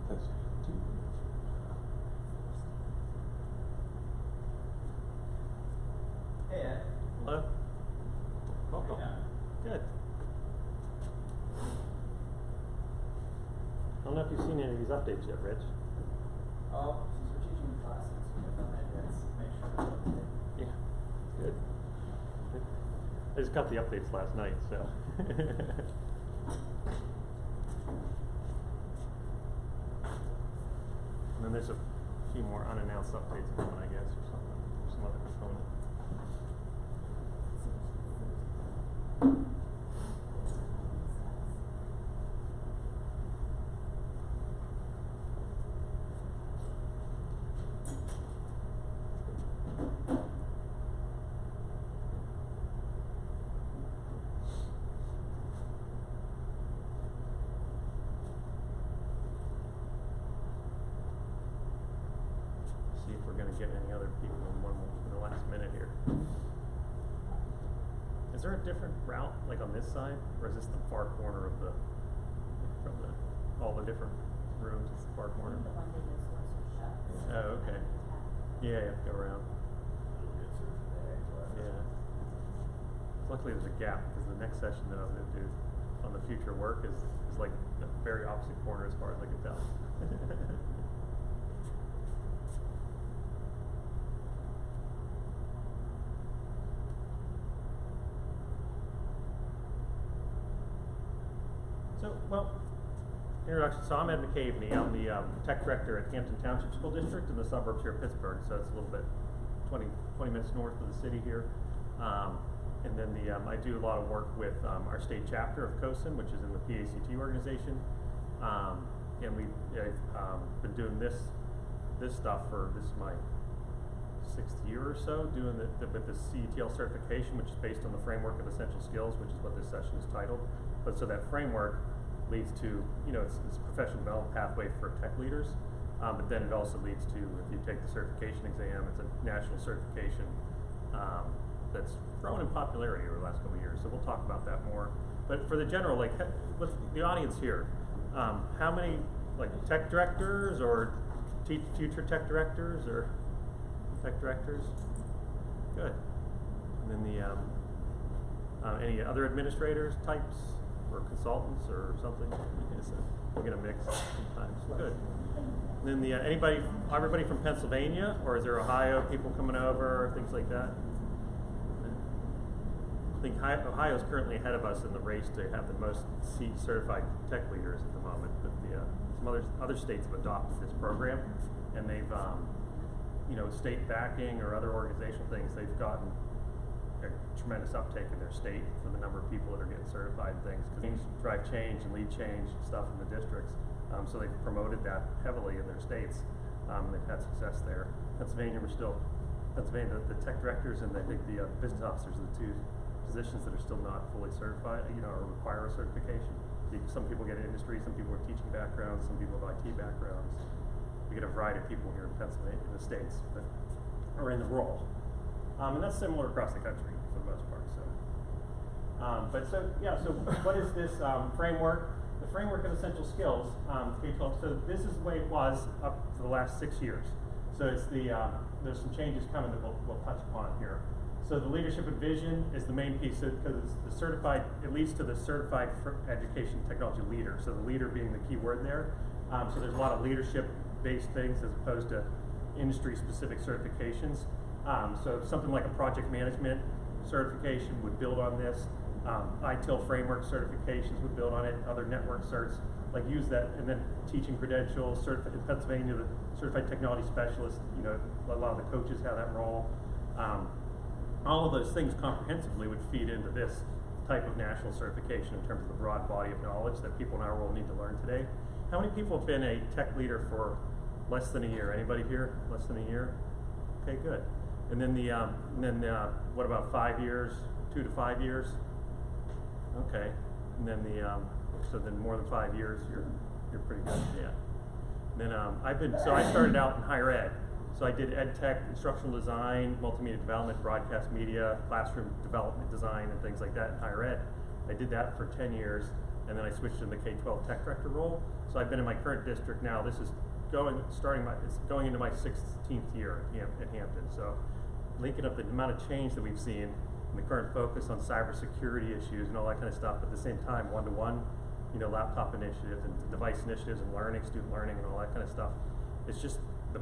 That's Hey, Ed. Hello. Welcome. Good. I don't know if you've seen any of these updates yet, Rich. Oh, since we're teaching classes, we have done that yet. Make sure it's okay. Yeah. Good. I just got the updates last night, so. And then there's a few more unannounced updates coming, I guess, or something, or some other component. See if we're going to get any other people in the last minute here. Is there a different route, like on this side, or is this the far corner of from all the different rooms? It's the far corner. The one that is shut. Oh, okay. Yeah, go around. Yeah. Luckily, there's a gap because the next session that I'm going to do on the future work is like the very opposite corner as far as I can tell. So, well, introduction. So I'm Ed McCaveney. I'm the tech director at Hampton Township School District in the suburbs here of Pittsburgh. So it's a little bit 20 minutes north of the city here. And then I do a lot of work with our state chapter of CoSN, which is in the PACT organization. And I've been doing this stuff this is my 6th year or so, doing with the CETL certification, which is based on the framework of essential skills, which is what this session is titled. But so that framework leads to, it's a professional development pathway for tech leaders. But then it also leads to, if you take the certification exam, it's a national certification that's grown in popularity over the last couple of years. So we'll talk about that more. But for the general, with the audience here, how many tech directors or future tech directors or tech directors? Good. And then any other administrators types or consultants or something? We'll get a mix sometimes. Good. And then everybody from Pennsylvania, or is there Ohio people coming over, things like that? I think Ohio is currently ahead of us in the race to have the most certified tech leaders at the moment. But some other states have adopted this program, and they've, state backing or other organizational things, they've gotten a tremendous uptake in their state for the number of people that are getting certified and things, because things drive change and lead change and stuff in the districts. So they've promoted that heavily in their states, and they've had success there. Pennsylvania, the tech directors and I think the business officers are the two positions that are still not fully certified, or require a certification. Some people get industry, some people have teaching backgrounds, some people have IT backgrounds. We get a variety of people here in Pennsylvania, in the states, that are in the role. And that's similar across the country for the most part. So what is this framework? The framework of essential skills, K-12. So this is the way it was up for the last 6 years. So it's there's some changes coming that we'll touch upon here. So the leadership and vision is the main piece, because it's the certified, it leads to the certified education technology leader. So the leader being the key word there. So there's a lot of leadership-based things as opposed to industry-specific certifications. So something like a project management certification would build on this. ITIL framework certifications would build on it. Other network certs, use that, and then teaching credentials. Certified in Pennsylvania, the certified technology specialist. A lot of the coaches have that role. All of those things comprehensively would feed into this type of national certification in terms of the broad body of knowledge that people in our world need to learn today. How many people have been a tech leader for less than a year? Anybody here? Less than a year? Okay, good. And then what about 5 years? 2 to 5 years? Okay. And then so then more than 5 years, you're pretty good. Yeah. And then I started out in higher ed. So I did ed tech, instructional design, multimedia development, broadcast media, classroom development design, and things like that in higher ed. I did that for 10 years, and then I switched in the K-12 tech director role. So I've been in my current district now. This is it's going into my 16th year at Hampton. So linking up the amount of change that we've seen and the current focus on cybersecurity issues and all that kind of stuff, but at the same time, one-to-one, laptop initiatives and device initiatives and learning, student learning and all that kind of stuff. It's just the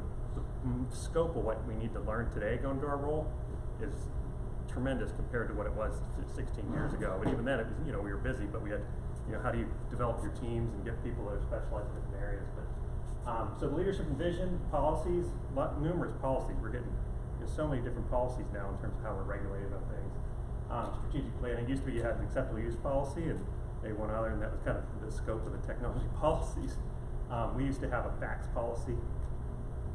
scope of what we need to learn today going to our role is tremendous compared to what it was 16 years ago. But even then, it was, we were busy, but we had, how do you develop your teams and get people that are specialized in different areas. But so the leadership and vision, policies, numerous policies. We're getting so many different policies now in terms of how we're regulated on things. Strategic planning used to be you had an acceptable use policy and maybe one other, and that was kind of the scope of the technology policies. We used to have a fax policy.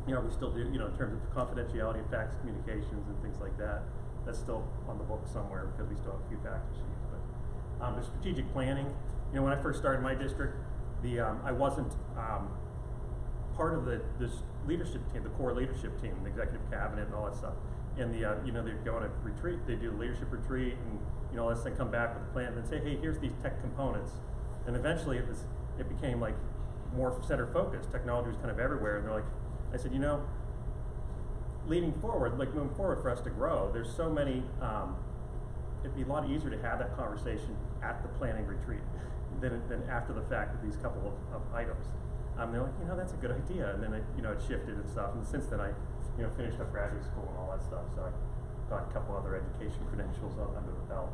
We still do, in terms of confidentiality of fax communications and things like that. That's still on the book somewhere because we still have a few fax machines. But the strategic planning, when I first started my district, I wasn't part of this leadership team, the core leadership team, the executive cabinet and all that stuff. And they go on a retreat, they do a leadership retreat, and let's then come back with a plan and say, hey, here's these tech components. And eventually it became like more center focused. Technology was kind of everywhere, and I said, leading forward, like moving forward for us to grow, there's so many, it'd be a lot easier to have that conversation at the planning retreat than after the fact with these couple of items. They're like, that's a good idea, and then it shifted and stuff, and since then I, finished up graduate school and all that stuff, so I got a couple other education credentials under the belt.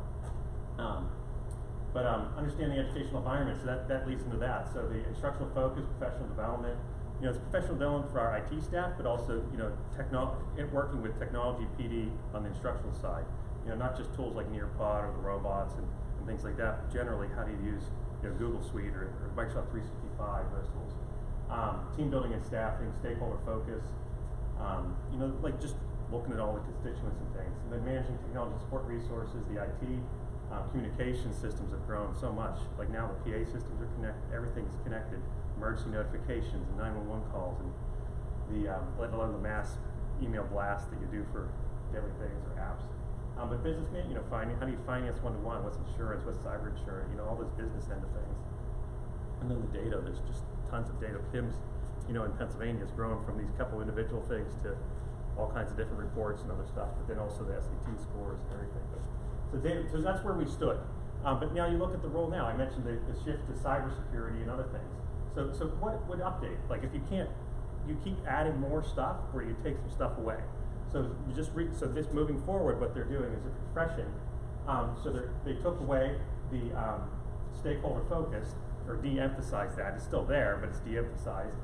But understanding the educational environment, so that leads into that. So the instructional focus, professional development, it's professional development for our IT staff, but also, working with technology PD on the instructional side. Not just tools like Nearpod or the robots and things like that, but generally how do you use, Google Suite or Microsoft 365, those tools. Team building and staffing, stakeholder focus, just looking at all the constituents and things. And then managing technology support resources, the IT, communication systems have grown so much. Like now the PA systems are connected, everything's connected. Emergency notifications and 911 calls and let alone the mass email blast that you do for daily things or apps. But business, how do you finance one-to-one? What's insurance? What's cyber insurance? All this business end of things. And then the data, there's just tons of data. PIMS, in Pennsylvania has grown from these couple individual things to all kinds of different reports and other stuff, but then also the SAT scores and everything. So that's where we stood. But now you look at the role now. I mentioned the shift to cybersecurity and other things. So what would update? Like if you keep adding more stuff or you take some stuff away. So you just this moving forward, what they're doing is refreshing. So they took away the stakeholder focus or de-emphasized that. It's still there, but it's de-emphasized.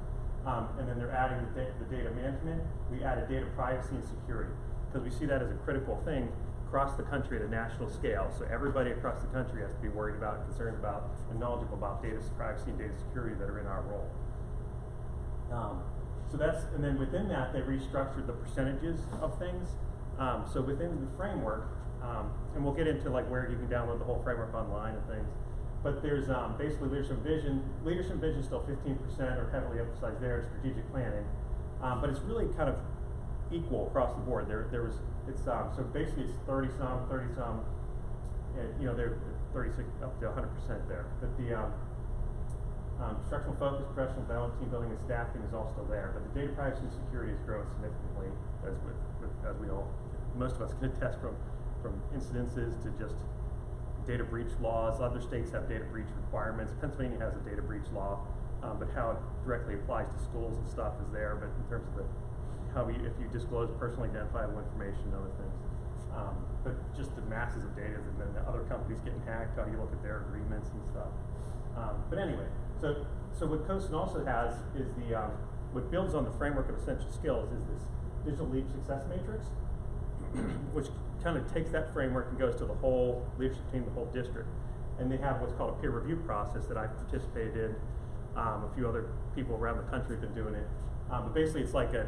And then they're adding the data management. We added data privacy and security because we see that as a critical thing across the country at a national scale. So everybody across the country has to be worried about, concerned about, and knowledgeable about data privacy and data security that are in our role. And then within that, they restructured the percentages of things. So within the framework, and we'll get into like where you can download the whole framework online and things. But there's basically leadership vision. Leadership vision is still 15% or heavily emphasized there in strategic planning. But it's really kind of equal across the board. So basically it's 30-some, they're 36 up to 100% there. But the instructional focus, professional development, team building, and staffing is all still there. But the data privacy and security has grown significantly, as we all, most of us can attest from incidences to just data breach laws. Other states have data breach requirements. Pennsylvania has a data breach law, but how it directly applies to schools and stuff is there. But in terms of if you disclose personally identifiable information and other things. But just the masses of data and then the other companies getting hacked, how do you look at their agreements and stuff. But anyway, so what CoSN also has is what builds on the framework of essential skills is this digital leap success matrix, which kind of takes that framework and goes to the whole leadership team, the whole district. And they have what's called a peer review process that I've participated in. A few other people around the country have been doing it. But basically it's like a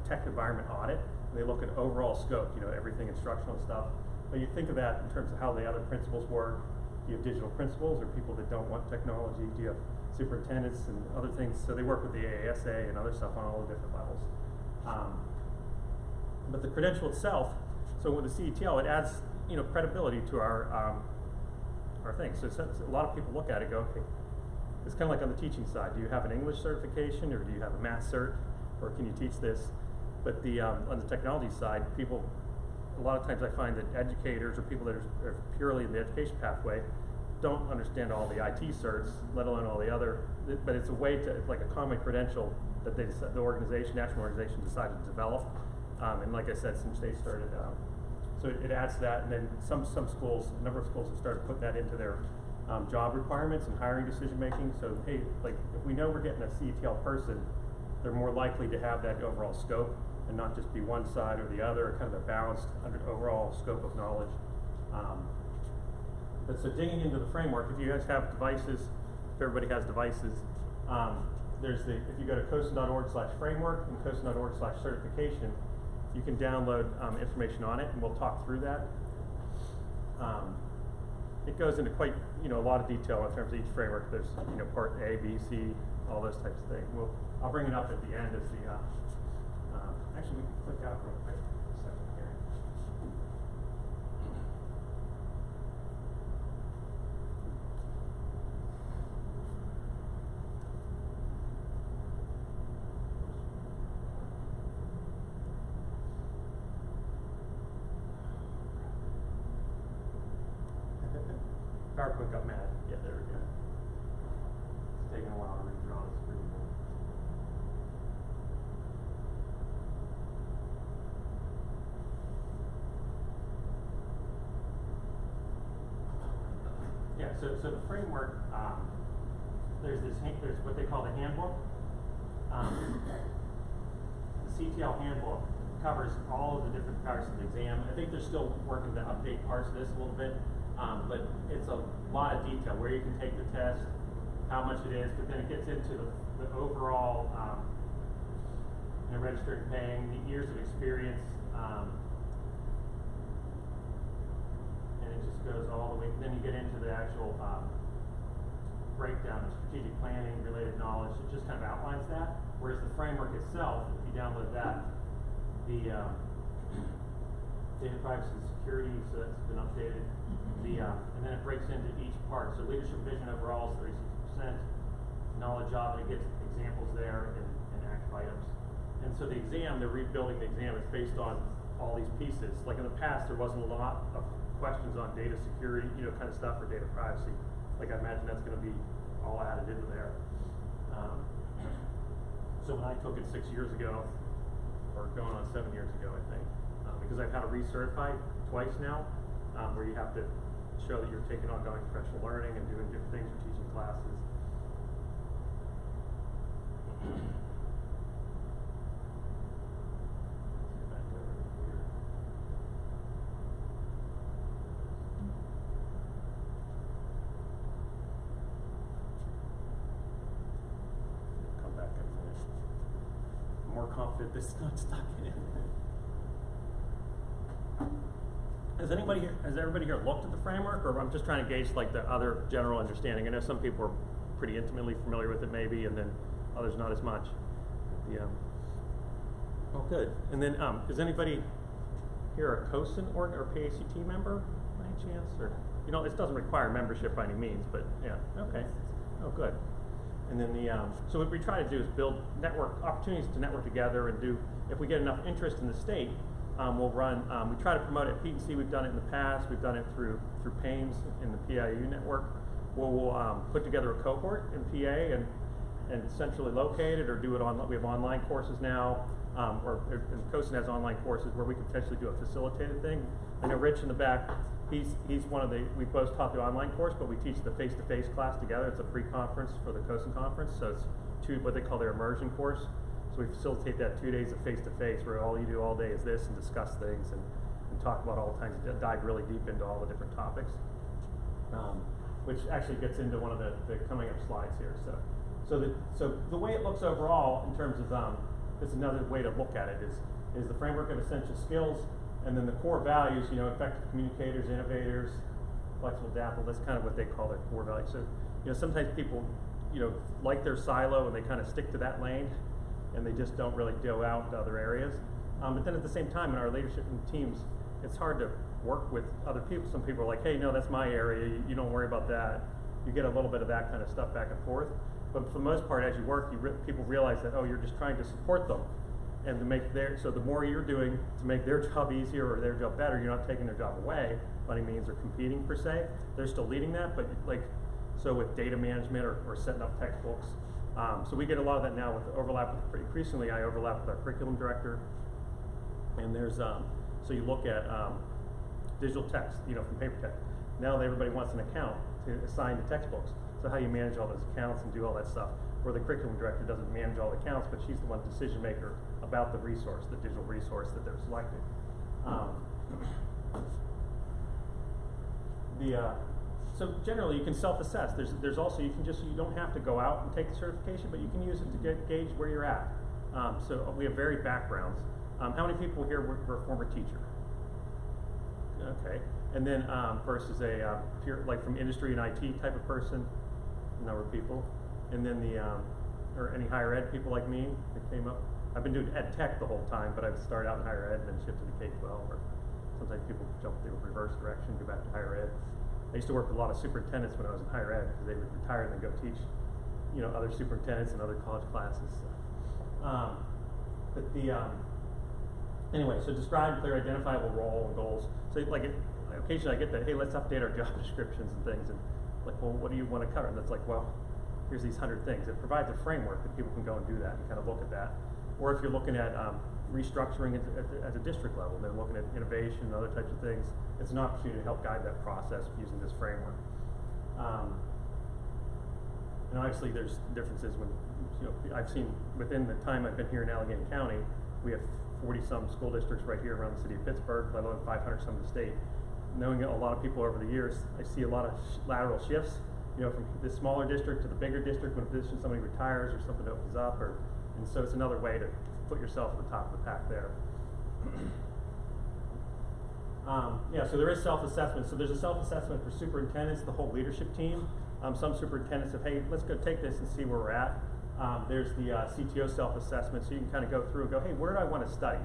tech environment audit. And they look at overall scope, everything instructional and stuff. But you think of that in terms of how the other principals work. Do you have digital principals or people that don't want technology? Do you have superintendents and other things? So they work with the AASA and other stuff on all the different levels. But the credential itself, so with the CETL, it adds credibility to our our thing. So a lot of people look at it and go, okay, it's kind of like on the teaching side. Do you have an English certification, or do you have a math cert, or can you teach this? But on the technology side, people, a lot of times I find that educators or people that are purely in the education pathway don't understand all the IT certs, let alone all the other, but it's a way to, it's like a common credential that the organization, national organization decided to develop. And like I said, since they started, so it adds to that, and then some schools, a number of schools have started putting that into their job requirements and hiring decision making. So hey, like if we know we're getting a CETL person, they're more likely to have that overall scope and not just be one side or the other, kind of a balanced overall scope of knowledge. But so digging into the framework, if you guys have devices, if everybody has devices, if you go to CoSN.org/framework and CoSN.org/certification, you can download information on it, and we'll talk through that. It goes into quite, a lot of detail in terms of each framework. There's, part A, B, C, all those types of things. I'll bring it up at the end as the, actually we can click out real quick for a second here. PowerPoint got mad. Yeah, there we go. It's taking a while to redraw the screen. Yeah, so the framework, there's what they call the handbook. The CTL handbook covers all of the different parts of the exam. I think they're still working to update parts of this a little bit. But it's a lot of detail where you can take the test, how much it is, but then it gets into the overall registering, paying, the years of experience, and it just goes all the way. Then you get into the actual breakdown of strategic planning, related knowledge. It just kind of outlines that. Whereas the framework itself, if you download that, the data privacy and security, so that's been updated. And then it breaks into each part. So leadership vision overall is 36%. Knowledge job, and it gets examples there and active items. And so the exam, they're rebuilding the exam, it's based on all these pieces. Like in the past, there wasn't a lot of questions on data security, kind of stuff, or data privacy. Like I imagine that's going to be all added into there. So when I took it 6 years ago, or going on 7 years ago, I think, because I've had to recertify twice now, where you have to show that you're taking ongoing professional learning and doing different things or teaching classes. Back over here. Come back in a minute. I'm more confident this is not stuck in it. Has everybody here looked at the framework, or I'm just trying to gauge like the other general understanding? I know some people are pretty intimately familiar with it maybe, and then others not as much. Oh, good. And then is anybody here a CoSN or PACT member by any chance? Or it doesn't require membership by any means, but yeah, okay. Oh, good. And then so what we try to do is build opportunities to network together and do, if we get enough interest in the state, we'll run, we try to promote it at P&C. We've done it in the past. We've done it through PAIMS in the PIU network. We'll put together a cohort in PA and centrally located, or do it on, we have online courses now, and CoSN has online courses where we can potentially do a facilitated thing. I know Rich in the back, he's one of we both taught the online course, but we teach the face-to-face class together. It's a pre-conference for the CoSN conference, so it's what they call their immersion course. So we facilitate that 2 days of face-to-face, where all you do all day is this and discuss things and talk about all kinds of, dive really deep into all the different topics, which actually gets into one of the coming up slides here. So the way it looks overall in terms of, this is another way to look at it, is the framework of essential skills, and then the core values, effective communicators, innovators, flexible, adaptable. That's kind of what they call their core values. So, sometimes people, like their silo and they kind of stick to that lane, and they just don't really go out to other areas. But then at the same time, in our leadership and teams, it's hard to work with other people. Some people are like, hey, no, that's my area, you don't worry about that. You get a little bit of that kind of stuff back and forth. But for the most part, as you work, people realize that, oh, you're just trying to support them. And to make so the more you're doing to make their job easier or their job better, you're not taking their job away by any means or competing per se. They're still leading that, but like, so with data management or setting up textbooks. So we get a lot of that now with overlap with, increasingly I overlap with our curriculum director. And there's, so you look at digital text, from paper text. Now everybody wants an account to assign to textbooks. So how do you manage all those accounts and do all that stuff? Where the curriculum director doesn't manage all the accounts, but she's the one decision maker about the resource, the digital resource that they're selecting. So generally you can self-assess. There's also, you don't have to go out and take the certification, but you can use it to gauge where you're at. So we have varied backgrounds. How many people here were a former teacher? Okay. And then versus a pure, like from industry and IT type of person, a number of people. And then or any higher ed people like me that came up. I've been doing ed tech the whole time, but I've started out in higher ed and then shifted to K-12, or sometimes people jump the reverse direction, go back to higher ed. I used to work with a lot of superintendents when I was in higher ed because they would retire and then go teach, other superintendents and other college classes. Anyway, so describe clear, identifiable role and goals. So occasionally I get that, hey, let's update our job descriptions and things, and like, well, what do you want to cover? And that's like, well, here's these 100 things. It provides a framework that people can go and do that and kind of look at that. Or if you're looking at restructuring at the district level, and then looking at innovation and other types of things, it's an opportunity to help guide that process using this framework. And obviously there's differences when, I've seen within the time I've been here in Allegheny County, we have 40-some school districts right here around the city of Pittsburgh, let alone 500 some of the state. Knowing a lot of people over the years, I see a lot of lateral shifts, from the smaller district to the bigger district when somebody retires or something opens up, and so it's another way to put yourself at the top of the pack there. So there is self-assessment. So there's a self-assessment for superintendents, the whole leadership team. Some superintendents have, hey, let's go take this and see where we're at. There's the CTO self-assessment, so you can kind of go through and go, hey, where do I want to study?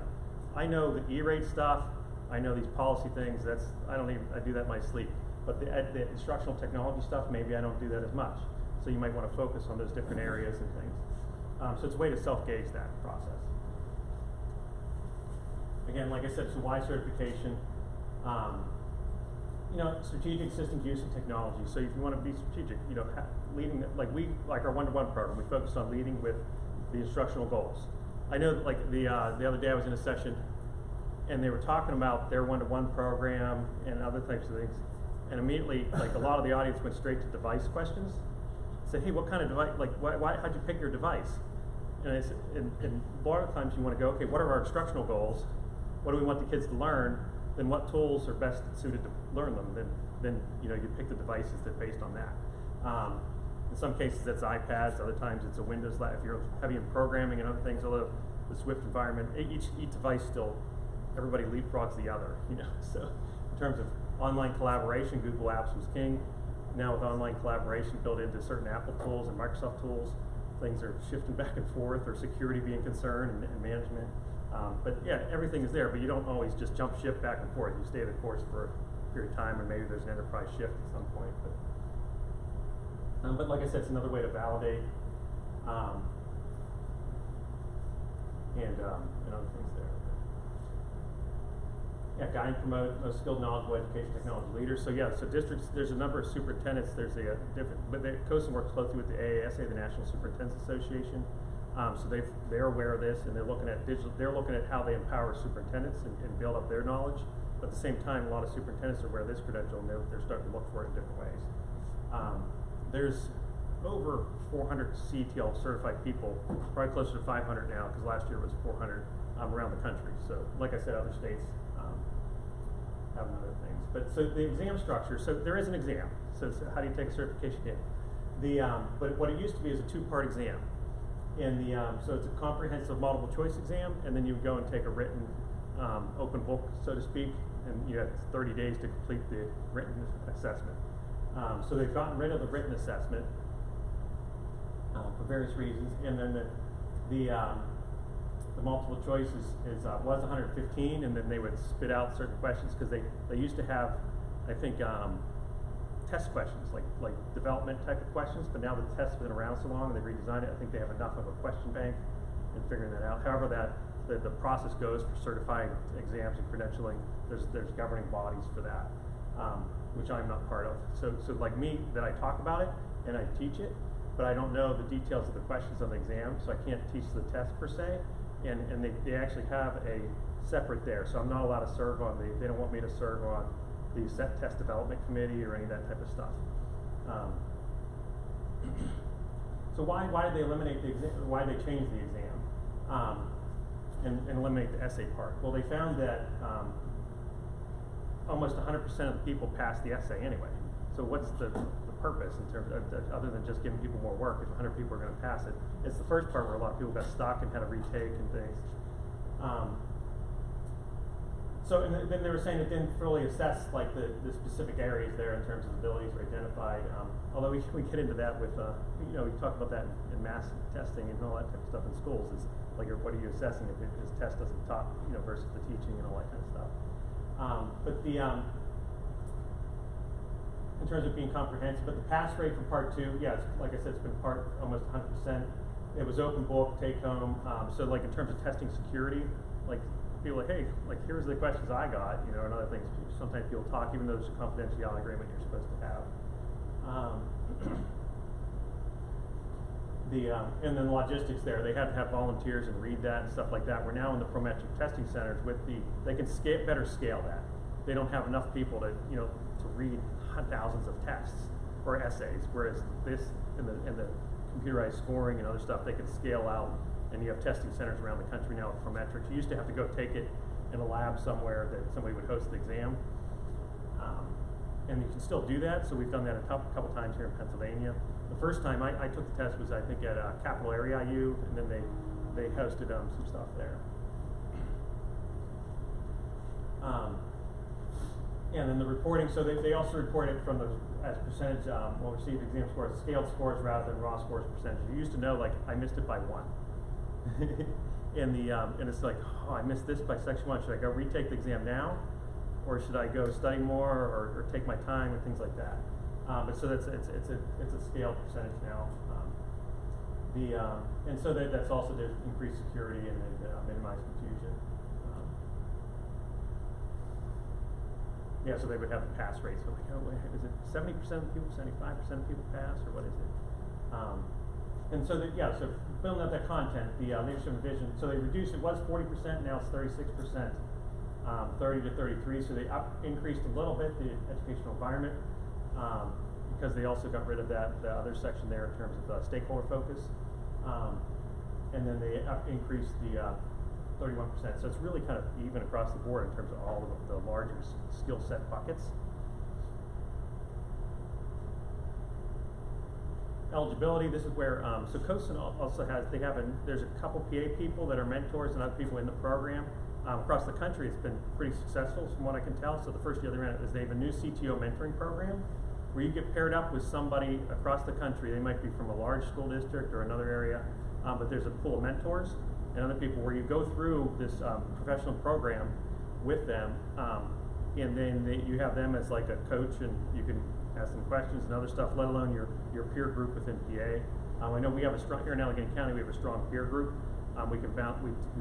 I know the E-rate stuff. I know these policy things. I do that in my sleep. But the instructional technology stuff, maybe I don't do that as much. So you might want to focus on those different areas and things. So it's a way to self-gauge that process. Again, like I said, so why certification? Strategic systems use and technology. So if you want to be strategic, leading, like our one-to-one program, we focus on leading with the instructional goals. I know, like the other day I was in a session, and they were talking about their one-to-one program and other types of things, and immediately, like a lot of the audience went straight to device questions. Said, hey, what kind of device? Like, how'd you pick your device? And I said, and a lot of times you want to go, okay, what are our instructional goals? What do we want the kids to learn? Then what tools are best suited to learn them? Then you pick the devices that based on that. In some cases, that's iPads. Other times, it's a Windows lab. If you're heavy in programming and other things, although the Swift environment, each device still, everybody leapfrogs the other. So in terms of online collaboration, Google Apps was king. Now with online collaboration built into certain Apple tools and Microsoft tools, things are shifting back and forth, or security being concerned and management. But yeah, everything is there, but you don't always just jump ship back and forth. You stay the course for a period of time, and maybe there's an enterprise shift at some point. But like I said, it's another way to validate and other things there. Yeah, guide and promote most skilled, knowledgeable education technology leaders. So yeah, so districts, there's a number of superintendents. There's a different, but CoSN works closely with the AASA, the National Superintendents Association. So they're aware of this, and they're looking at digital. They're looking at how they empower superintendents and build up their knowledge. But at the same time, a lot of superintendents are aware of this credential, and they're starting to look for it in different ways. There's over 400 CETL certified people, probably closer to 500 now, because last year it was 400 around the country. So, like I said, other states have other things. But so the exam structure. So there is an exam. So how do you take a certification exam? But what it used to be is a two-part exam. So it's a comprehensive multiple choice exam, and then you would go and take a written open book, so to speak, and you had 30 days to complete the written assessment. So they've gotten rid of the written assessment for various reasons, and then the multiple choice was 115, and then they would spit out certain questions because they used to have, I think, test questions like development type of questions, but now the tests have been around so long and they've redesigned it. I think they have enough of a question bank in figuring that out. However, the process goes for certifying exams and credentialing. There's governing bodies for that, which I'm not part of. So like me, that I talk about it and I teach it, but I don't know the details of the questions on the exam, so I can't teach the test per se. And they actually have a separate there, so I'm not allowed to serve on they don't want me to serve on the set test development committee or any of that type of stuff. So why did they eliminate the exam? Why did they change the exam and eliminate the essay part? Well, they found that almost 100% of the people pass the essay anyway. So what's the purpose in terms of, other than just giving people more work? If 100 people are going to pass it, it's the first part where a lot of people got stuck and had to retake and things. So and then they were saying it didn't fully assess like the specific areas there in terms of abilities were identified. Although we get into that with we talk about that in mass testing and all that type of stuff in schools. Is like what are you assessing if this test doesn't talk versus the teaching and all that kind of stuff. But the in terms of being comprehensive, but the pass rate for part 2, yeah, like I said, it's been almost 100%. It was open book, take home. So like in terms of testing security, like people like, hey, like here's the questions I got, and other things. Sometimes people talk, even though there's a confidentiality agreement you're supposed to have. And then logistics there, they had to have volunteers and read that and stuff like that. We're now in the Prometric testing centers they can better scale that. They don't have enough people to read thousands of tests or essays, whereas this and the computerized scoring and other stuff, they can scale out, and you have testing centers around the country now with Prometrics. You used to have to go take it in a lab somewhere that somebody would host the exam, and you can still do that. So we've done that a couple times here in Pennsylvania. The first time I took the test was I think at Capital Area IU, and then they hosted some stuff there. And then the reporting, so they also report it from as percentage, will receive exam scores, scaled scores rather than raw scores percentage. You used to know, like, I missed it by 1. And it's like, oh, I missed this by section 1. Should I go retake the exam now? Or should I go study more or take my time and things like that? But so it's a scaled percentage now. And so that's also to increase security and minimize confusion. Yeah, so they would have the pass rate. So like, oh, is it 70% of people, 75% of people pass, or what is it? And so so building up that content, the leadership and vision. So they reduced. It was 40%. Now it's 36%, 30 to 33. So they increased a little bit the educational environment because they also got rid of the other section there in terms of stakeholder focus, and then they increased the 31%. So it's really kind of even across the board in terms of all of the larger skill set buckets. Eligibility, this is where, so CoSN also has, there's a couple PA people that are mentors and other people in the program. Across the country, it's been pretty successful from what I can tell. So the first year they ran it is they have a new CTO mentoring program where you get paired up with somebody across the country. They might be from a large school district or another area, but there's a pool of mentors and other people where you go through this professional program with them, and then you have them as like a coach, and you can ask them questions and other stuff, let alone your peer group within PA. I know we have here in Allegheny County, we have a strong peer group. We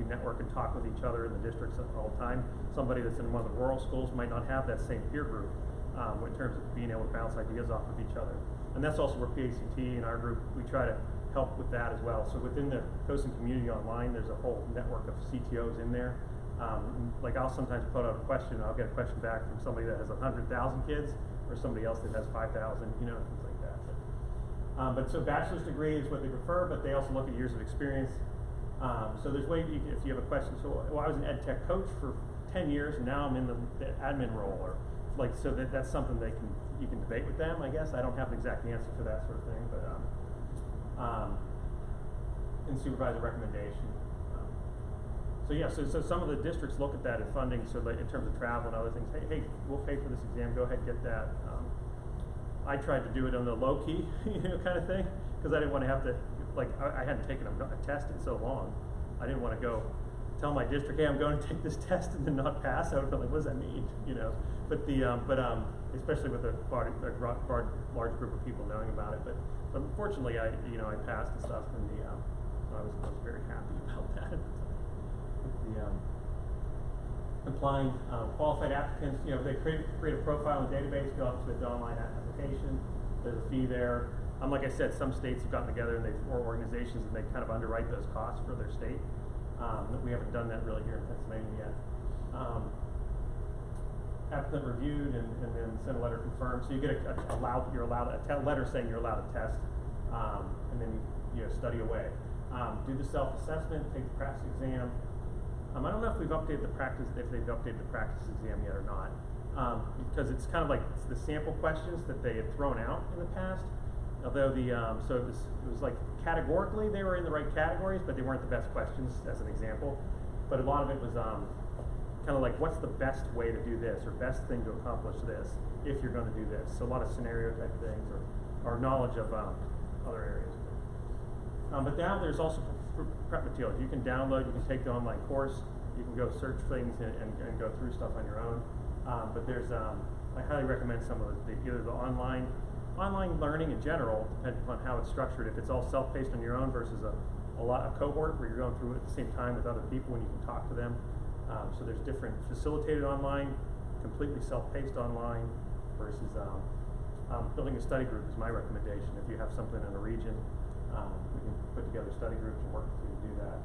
network and talk with each other in the districts all the time. Somebody that's in one of the rural schools might not have that same peer group in terms of being able to bounce ideas off of each other. And that's also where PACT and our group, we try to help with that as well. So within the CoSN community online, there's a whole network of CTOs in there. Like I'll sometimes put out a question, I'll get a question back from somebody that has 100,000 kids or somebody else that has 5,000, things like that. But so bachelor's degree is what they prefer, but they also look at years of experience. So there's ways if you have a question. So I was an ed tech coach for 10 years, and now I'm in the admin role, or like so that's something you can debate with them. I guess I don't have an exact answer for that sort of thing, but and supervisor recommendation. So yeah, so some of the districts look at that in funding. So like in terms of travel and other things, hey, we'll pay for this exam. Go ahead and get that. I tried to do it on the low key, kind of thing, because I didn't want to have to. Like I hadn't taken a test in so long, I didn't want to go tell my district, hey, I'm going to take this test and then not pass, I would feel like, what does that mean? You know, but especially with a large group of people knowing about it. But fortunately, I passed and stuff, and I was very happy about that. Applying qualified applicants, they create a profile and database, go up to the online application. There's a fee there. Like I said, some states have gotten together or organizations, and they kind of underwrite those costs for their state. We haven't done that really here in Pennsylvania yet. Applicant reviewed and then send a letter confirmed. So you get you're allowed a letter saying you're allowed to test, and then you study away. Do the self-assessment, take the practice exam. I don't know if they've updated the practice exam yet or not, because it's kind of like the sample questions that they had thrown out in the past. Although so it was like categorically they were in the right categories, but they weren't the best questions as an example. But a lot of it was kind of like, what's the best way to do this, or best thing to accomplish this if you're going to do this. So a lot of scenario type things, or knowledge of other areas. But now there's also prep materials. You can download, you can take the online course, you can go search things and go through stuff on your own. But there's, I highly recommend some of either the online learning in general, depending upon how it's structured. If it's all self-paced on your own versus a cohort where you're going through it at the same time with other people and you can talk to them. So there's different facilitated online, completely self-paced online, versus building a study group is my recommendation. If you have something in a region, we can put together study groups and work to do that.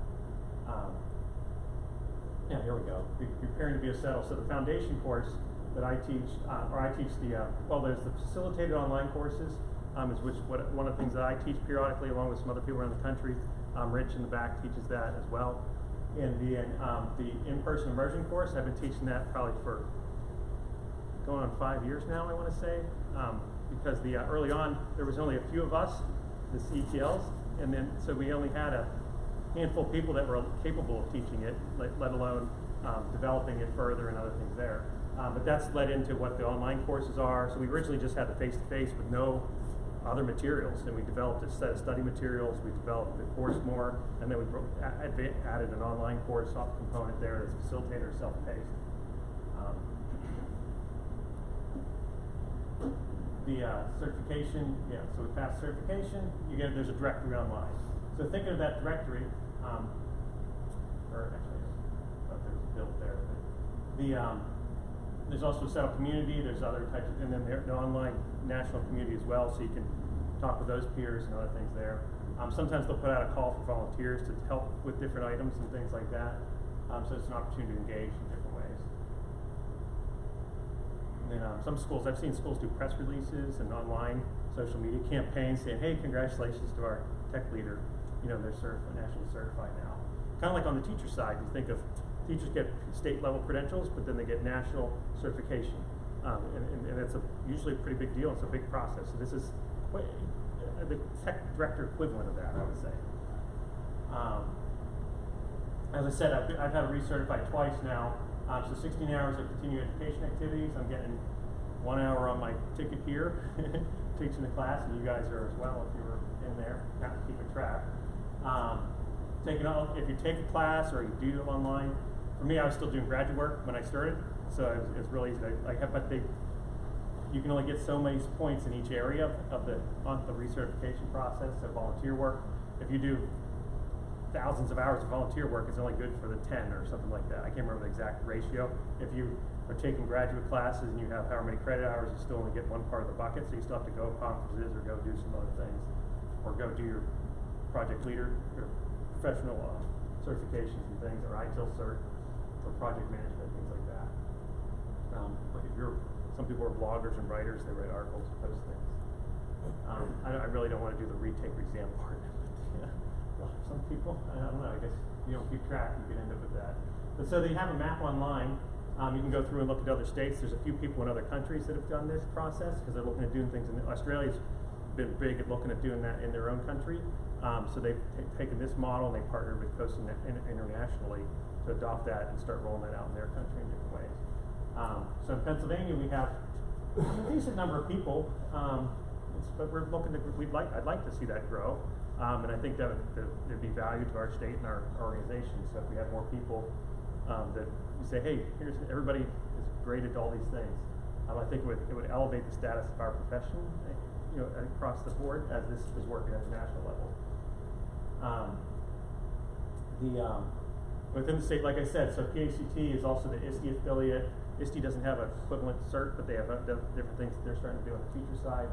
Yeah, here we go. Preparing to be a settle. So the foundation course that I teach, there's the facilitated online courses, one of the things that I teach periodically along with some other people around the country. Rich in the back teaches that as well. And the in-person immersion course, I've been teaching that probably for going on 5 years now, I want to say, because early on there was only a few of us, the CTLs, and then so we only had a handful of people that were capable of teaching it, let alone developing it further and other things there. But that's led into what the online courses are. So we originally just had the face-to-face with no other materials, and we developed a set of study materials. We developed the course more, and then we added an online course component there that's facilitated or self-paced. The certification, so we passed certification. There's a directory online. So think of that directory, or actually, I thought there was a build there. But there's also a settled community. There's other types of, and then the online national community as well. So you can talk with those peers and other things there. Sometimes they'll put out a call for volunteers to help with different items and things like that. So it's an opportunity to engage in different ways. And then some schools, I've seen schools do press releases and online social media campaigns saying, hey, congratulations to our tech leader. They're nationally certified now. Kind of like on the teacher side, you think of teachers get state level credentials, but then they get national certification. And it's usually a pretty big deal. It's a big process. So this is the tech director equivalent of that, I would say. As I said, I've had to recertify twice now. So 16 hours of continuing education activities. I'm getting 1 hour on my ticket here, teaching the class, and you guys are as well if you were in there, not keeping track. If you take a class or you do it online, for me, I was still doing graduate work when I started, so it was really easy. You can only get so many points in each area of the recertification process. So volunteer work, if you do thousands of hours of volunteer work, it's only good for the 10 or something like that. I can't remember the exact ratio. If you are taking graduate classes and you have however many credit hours, you still only get one part of the bucket, so you still have to go to conferences or go do some other things, or go do your project leader, your professional certifications and things, or ITIL cert for project management, things like that. Like some people are bloggers and writers, they write articles, post things. I really don't want to do the retake exam part. Some people, I don't know, I guess you don't keep track, you can end up with that. But so they have a map online. You can go through and look at other states. There's a few people in other countries that have done this process because they're looking at doing things. Australia's been big at looking at doing that in their own country. So they've taken this model and they partnered with CoSN internationally to adopt that and start rolling that out in their country in different ways. So in Pennsylvania, we have a decent number of people. but we're looking to, I'd like to see that grow. And I think that there'd be value to our state and our organization. So if we have more people that we say, hey, here's everybody is graded all these things. I think it would elevate the status of our profession, across the board as this is working at the national level. Within the state, like I said, so PACT is also the ISTE affiliate. ISTE doesn't have an equivalent cert, but they have different things that they're starting to do on the teacher side.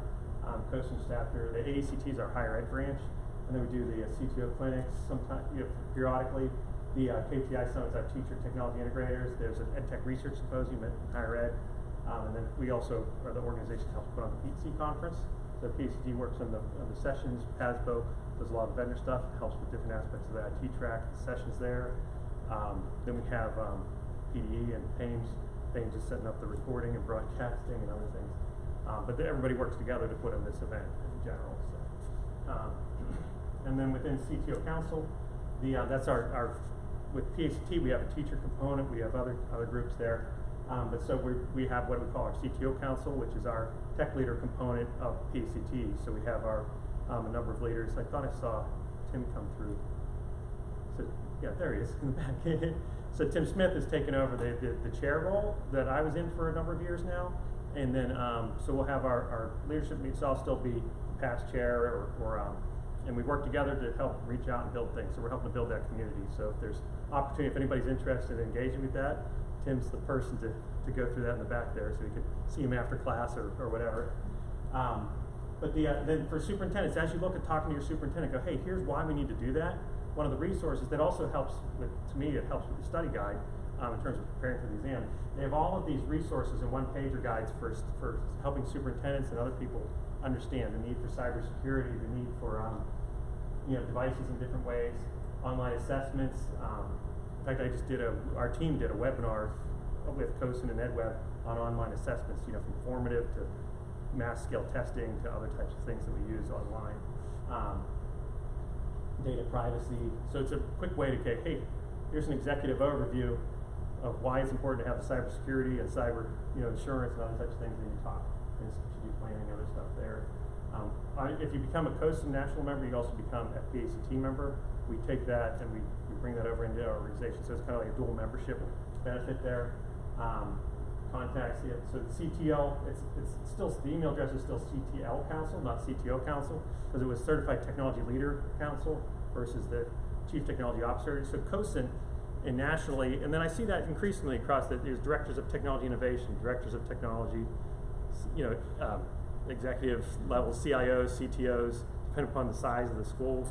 CoSN chapter, the AACT is our higher ed branch, and then we do the CTO clinics sometimes, periodically. The KTI summits our teacher technology integrators. There's an EdTech research symposium in higher ed, and then we also are the organization that helps put on the PETC conference. So PACT works on the sessions. PASBO does a lot of vendor stuff, helps with different aspects of the IT track, the sessions there. Then we have PDE and PAIMS. PAIMS is setting up the recording and broadcasting and other things. But everybody works together to put on this event in general. So. And then within CTO Council, that's our with PACT we have a teacher component. We have other groups there. But so we have what we call our CTO Council, which is our tech leader component of PACT. So we have our a number of leaders. I thought I saw Tim come through. So yeah, there he is in the back. So Tim Smith has taken over the chair role that I was in for a number of years now. And then, so we'll have our leadership meetings. So I'll still be past chair and we work together to help reach out and build things. So we're helping to build that community. So if there's opportunity, if anybody's interested in engaging with that, Tim's the person to go through that in the back there, so you can see him after class or whatever. But then for superintendents, as you look at talking to your superintendent, go, hey, here's why we need to do that. One of the resources that also helps with, to me, it helps with the study guide in terms of preparing for the exam. They have all of these resources and one-pager guides for helping superintendents and other people understand the need for cybersecurity, the need for devices in different ways, online assessments. In fact, our team did a webinar with CoSN and EdWeb on online assessments, from formative to mass scale testing to other types of things that we use online. Data privacy. So it's a quick way to say, hey, here's an executive overview of why it's important to have cybersecurity and cyber, insurance and other types of things that you talk and strategic planning and other stuff there. If you become a CoSN national member, you also become a PACT member. We take that and we bring that over into our organization. So it's kind of like a dual membership benefit there. Contacts, so the CTL, it's still, the email address is still CTL Council, not CTO Council, because it was Certified Technology Leader Council versus the Chief Technology Officer. So CoSN and nationally, and then I see that increasingly across there's Directors of Technology Innovation, Directors of Technology, executive level CIOs, CTOs, depending upon the size of the school.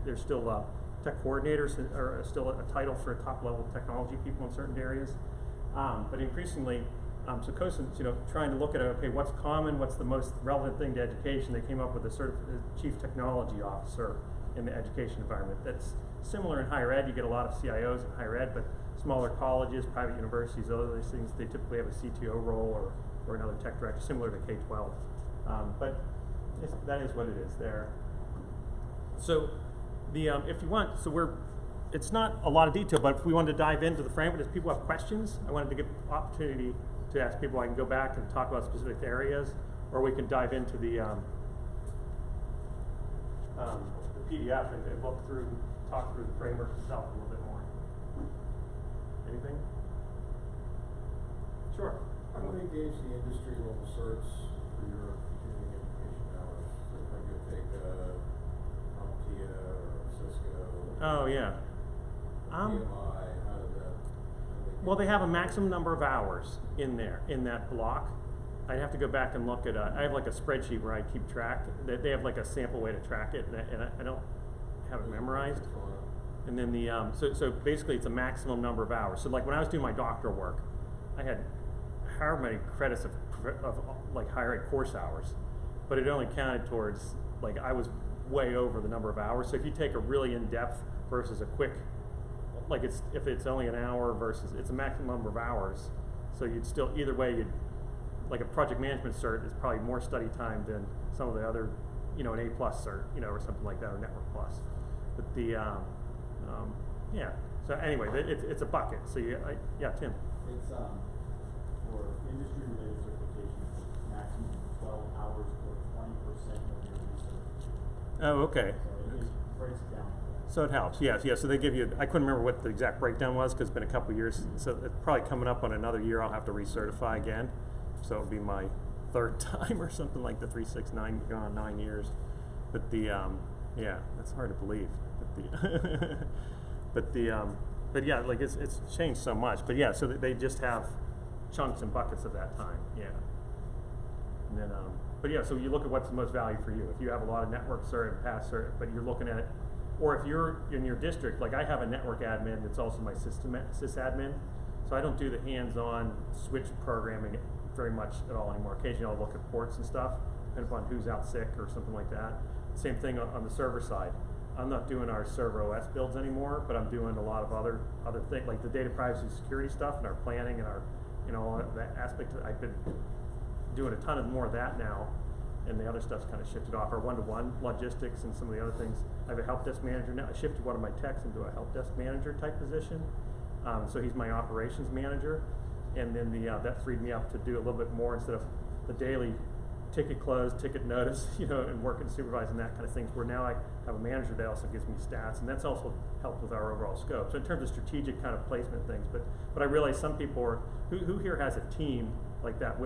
There's still tech coordinators are still a title for top level technology people in certain areas. But increasingly, so CoSN's, trying to look at, okay, what's common, what's the most relevant thing to education. They came up with a Chief Technology Officer in the education environment. That's similar in higher ed. You get a lot of CIOs in higher ed, but smaller colleges, private universities, other these things, they typically have a CTO role or another tech director, similar to K-12. But that is what it is there. So if you want, it's not a lot of detail, but if we wanted to dive into the framework, if people have questions, I wanted to give opportunity to ask people. I can go back and talk about specific areas, or we can dive into the PDF and talk through the framework itself a little bit more. Anything? Sure. How do they gauge the industry level certs for your continuing education hours? So if I go take CompTIA or Cisco. Oh yeah. PMI, how does that? Well, they have a maximum number of hours in there, in that block. I'd have to go back and look at, I have like a spreadsheet where I keep track. They have like a sample way to track it, and I don't have it memorized. And then so basically it's a maximum number of hours. So like when I was doing my doctoral work, I had however many credits of like higher ed course hours, but it only counted towards, like I was way over the number of hours. So if you take a really in-depth versus a quick, like if it's only an hour versus it's a maximum number of hours, so you'd still, either way, like a project management cert is probably more study time than some of the other, an A+ cert, or something like that, or Network Plus. But yeah. So anyway, it's a bucket. So yeah, Tim. It's for industry-related certifications, maximum 12 hours or 20% percent of your research. Oh, okay. So it just breaks it down. So it helps, yes, yes. So they give you, I couldn't remember what the exact breakdown was because it's been a couple of years. So it's probably coming up on another year. I'll have to recertify again. So it'll be my third time or something like the 369, going on 9 years. But the, yeah, that's hard to believe. But the, but yeah, like it's changed so much. But yeah, so they just have chunks and buckets of that time, yeah. And then, but yeah, so you look at what's the most value for you. If you have a lot of network cert and pass cert, but you're looking at, or if you're in your district, like I have a network admin that's also my sysadmin, so I don't do the hands-on switch programming very much at all anymore. Occasionally I'll look at ports and stuff, depending upon who's out sick or something like that. Same thing on the server side. I'm not doing our server OS builds anymore, but I'm doing a lot of other things, like the data privacy and security stuff and our planning and our, you know, all that aspect. I've been doing a ton of more of that now, and the other stuff's kind of shifted off. Our one-to-one logistics and some of the other things. I have a help desk manager now. I shifted one of my techs into a help desk manager type position. So he's my operations manager, and then that freed me up to do a little bit more instead of the daily ticket close, ticket notice, you know, and working supervising that kind of things. Where now I have a manager that also gives me stats, and that's also helped with our overall scope. So in terms of strategic kind of placement things, but I realize some people are who here has a team like that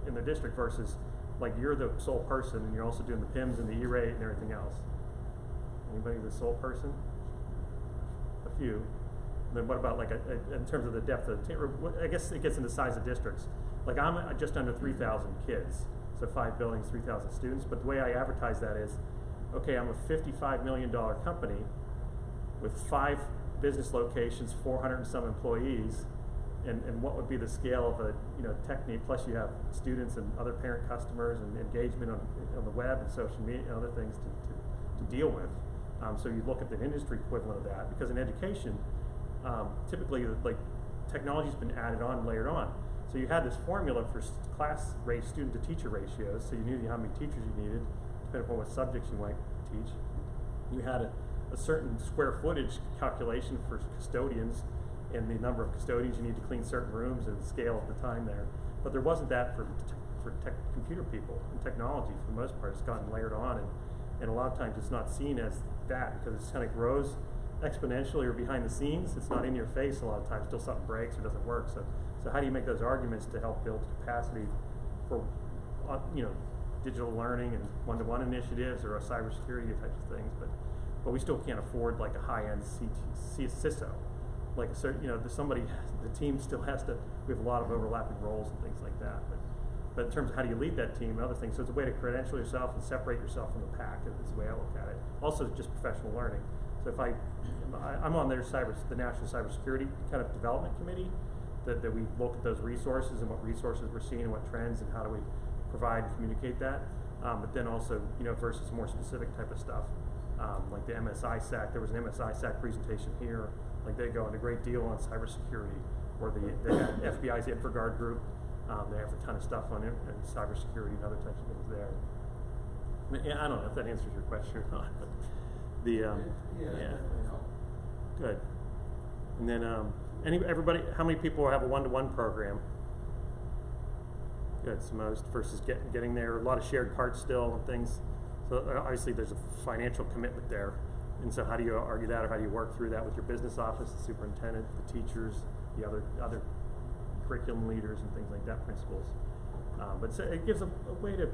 in their district versus like you're the sole person and you're also doing the PIMS and the E-rate and everything else. Anybody the sole person? A few. And then what about like in terms of the depth of the team? I guess it gets into size of districts. Like I'm just under 3,000 kids, so 5 buildings, 3,000 students. But the way I advertise that is, okay, I'm a $55 million company with 5 business locations, 400 and some employees. And what would be the scale of a tech need? Plus you have students and other parent customers and engagement on the web and social media and other things to deal with. So you look at the industry equivalent of that, because in education, typically like technology's been added on and layered on. So you had this formula for class rate, student to teacher ratios, so you knew how many teachers you needed, depending upon what subjects you might teach. You had a certain square footage calculation for custodians, and the number of custodians you need to clean certain rooms and the scale of the time there. But there wasn't that for computer people and technology for the most part. It's gotten layered on, and a lot of times it's not seen as that because it kind of grows exponentially or behind the scenes. It's not in your face a lot of times till something breaks or doesn't work. So how do you make those arguments to help build capacity for digital learning and one-to-one initiatives or cybersecurity types of things? But we still can't afford like a high-end CISO. Like the team still has to. We have a lot of overlapping roles and things like that. But in terms of how do you lead that team and other things, so it's a way to credential yourself and separate yourself from the pack. Is the way I look at it. Also, just professional learning. So if I'm on the National Cybersecurity kind of Development Committee, that we look at those resources and what resources we're seeing and what trends and how do we provide and communicate that. But then also, versus more specific type of stuff, like the MSI-SAC. There was an MSI-SAC presentation here. Like they go into a great deal on cybersecurity, or the FBI's InfraGard group. They have a ton of stuff on it, and cybersecurity and other types of things there. I don't know if that answers your question or not, but yeah. Good. And then everybody, how many people have a one-to-one program? Good, so most versus getting there. A lot of shared parts still and things. So obviously there's a financial commitment there. And so how do you argue that, or how do you work through that with your business office, the superintendent, the teachers, the other curriculum leaders and things like that, principals? But it gives a way to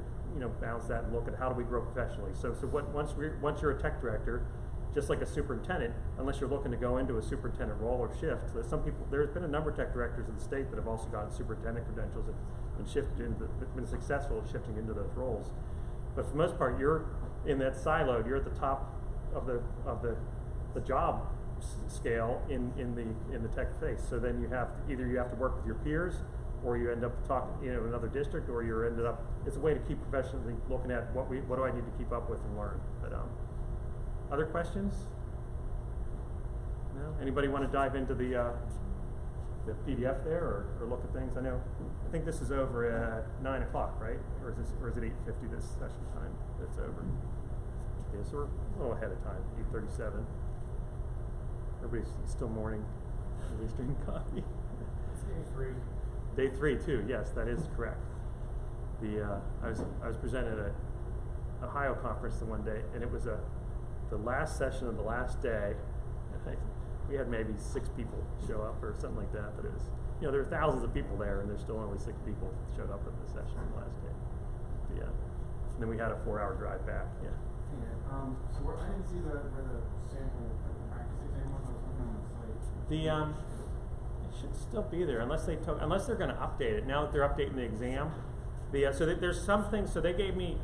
balance that and look at how do we grow professionally. So once you're a tech director, just like a superintendent, unless you're looking to go into a superintendent role or shift, there's been a number of tech directors in the state that have also gotten superintendent credentials and been successful at shifting into those roles. But for the most part, you're in that silo. You're at the top of the job scale in the tech space. So then you have to work with your peers, or you end up talking in another district, or you're ended up. It's a way to keep professionally looking at what do I need to keep up with and learn. But other questions? No? Anybody want to dive into the PDF there, or look at things? I think this is over at 9 o'clock, right? Or is it 8:50 this session time? That's over. Yeah, so we're a little ahead of time. 8:37. Everybody's still morning. Everybody's drinking coffee. It's day 3. Day 3 too. Yes, that is correct. I was presented Ohio conference the one day, and it was the last session of the last day. We had maybe 6 people show up or something like that. But it was, there were thousands of people there, and there's still only 6 people showed up at the session the last day. But yeah, and then we had a 4-hour drive back. Yeah. So I didn't see where the sample practice exam was. I was looking on the site. It should still be there unless unless they're going to update it. Now that they're updating the exam, there's some things. So they gave me.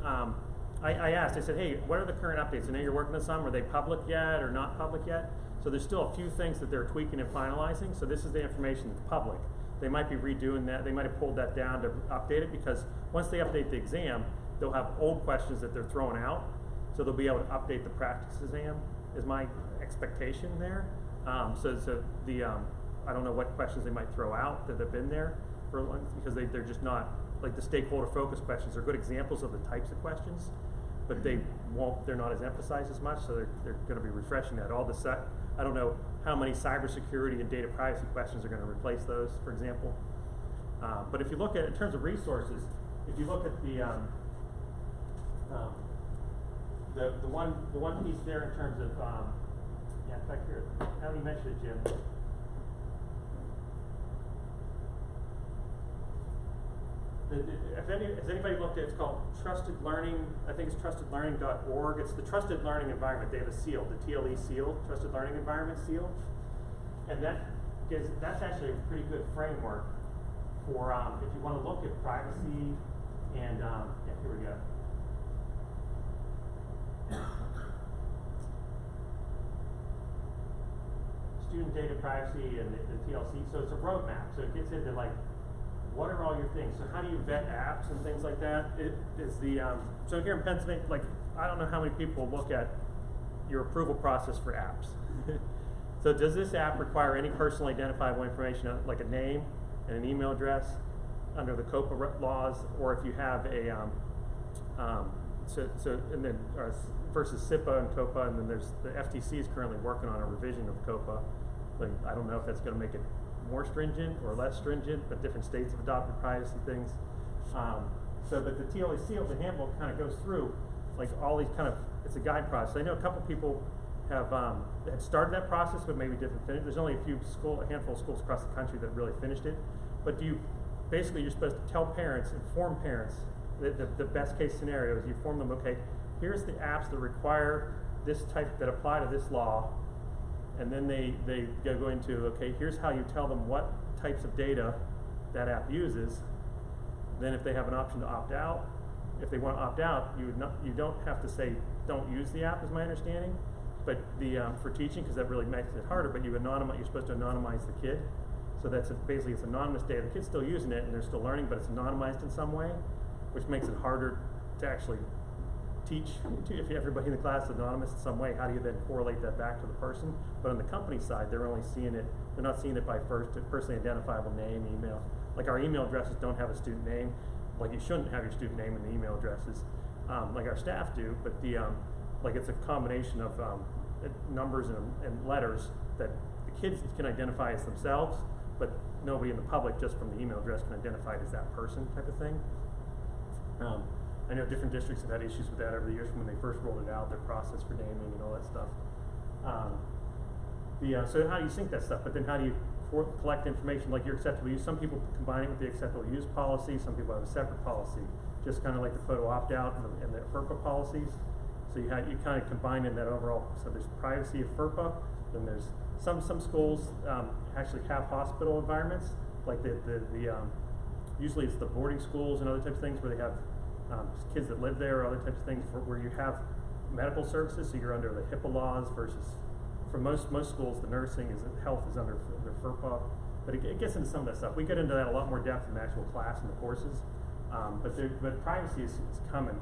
I asked. I said, hey, what are the current updates? I know you're working on some. Are they public yet or not public yet? So there's still a few things that they're tweaking and finalizing. So this is the information that's public. They might be redoing that. They might have pulled that down to update it because once they update the exam, they'll have old questions that they're throwing out. So they'll be able to update the practice exam. Is my expectation there. I don't know what questions they might throw out that have been there for because they're just not like the stakeholder focus questions are good examples of the types of questions, but they're not as emphasized as much, so they're going to be refreshing that. I don't know how many cybersecurity and data privacy questions are going to replace those, for example. But if you look at in terms of resources, if you look at the one piece there in terms of in fact here, now you mentioned it, Jim. Has anybody looked at it's called Trusted Learning? I think it's trustedlearning.org. It's the Trusted Learning Environment. They have a seal, the TLE seal, Trusted Learning Environment seal, and that's actually a pretty good framework for if you want to look at privacy and here we go. Student data privacy and the TLC. So it's a roadmap. So it gets into like, what are all your things? So how do you vet apps and things like that? It is so here in Pennsylvania, like I don't know how many people look at your approval process for apps. So does this app require any personally identifiable information like a name and an email address under the COPA laws, or if you have a and then versus SIPA and COPA, and then there's the FTC is currently working on a revision of COPA. Like I don't know if that's going to make it more stringent or less stringent, but different states have adopted privacy things. But the TLA seal, the handbook kind of goes through like all these it's a guide process. I know a couple people have started that process, but maybe didn't finish. There's only a handful of schools across the country that really finished it. But you're supposed to tell parents, inform parents, the best case scenario is you inform them, okay, here's the apps that require this type, that apply to this law, and then they go into, okay, here's how you tell them what types of data that app uses. Then if they have an option to opt out, if they want to opt out, you don't have to say don't use the app, is my understanding. But for teaching, because that really makes it harder, but you're supposed to anonymize the kid. So basically it's anonymous data. The kid's still using it and they're still learning, but it's anonymized in some way, which makes it harder to actually teach. If everybody in the class is anonymous in some way, how do you then correlate that back to the person? But on the company side, they're only seeing it, they're not seeing it by personally identifiable name, email. Like our email addresses don't have a student name. Like you shouldn't have your student name in the email addresses, like our staff do, but it's a combination of numbers and letters that the kids can identify as themselves, but nobody in the public just from the email address can identify it as that person type of thing. I know different districts have had issues with that over the years from when they first rolled it out, their process for naming and all that stuff. So how do you sync that stuff? But then how do you collect information like your acceptable use? Some people combine it with the acceptable use policy. Some people have a separate policy, just kind of like the photo opt-out and the FERPA policies. So you kind of combine in that overall. So there's privacy of FERPA. Then there's some schools actually have hospital environments, like usually it's the boarding schools and other types of things where they have kids that live there or other types of things where you have medical services. So you're under the HIPAA laws versus. For most schools, the health is under FERPA, but it gets into some of that stuff. We get into that a lot more depth in the actual class and the courses, but privacy is coming.